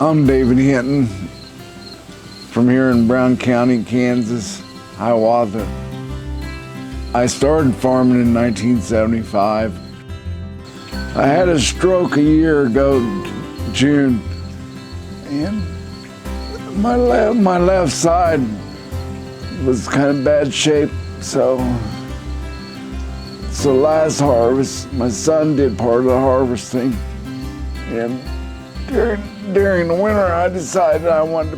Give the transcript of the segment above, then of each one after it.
I'm David Hinton from here in Brown County, Kansas, Hiawatha. I started farming in 1975. I had a stroke a year ago, June, and my left side was kind of bad shape, so last harvest, my son did part of the harvesting, and during the winter, I decided I wanted to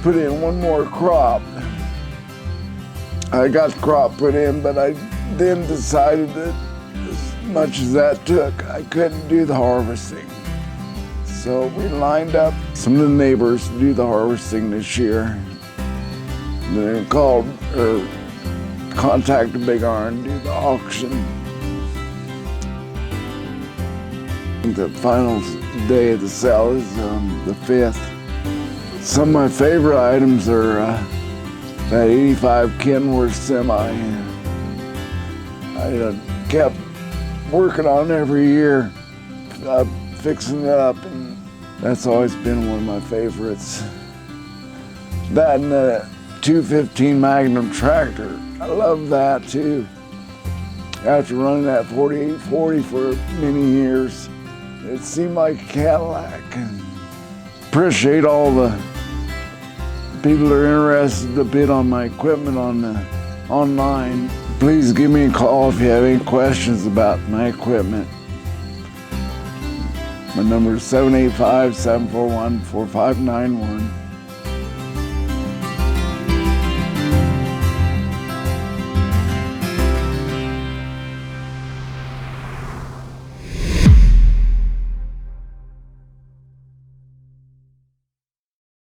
put in one more crop. I got the crop put in, but I then decided that as much as that took, I couldn't do the harvesting. So we lined up some of the neighbors to do the harvesting this year. Then contacted BigIron to do the auction. The final day of the sale is the 5th. Some of my favorite items are that 85 Kenworth semi. I kept working on it every year, fixing it up, and that's always been one of my favorites. That and the 215 Magnum tractor, I love that too. After running that 4840 for many years, it seemed like a Cadillac. Appreciate all the people that are interested to bid on my equipment online. Please give me a call if you have any questions about my equipment. My number is 785-741-4591.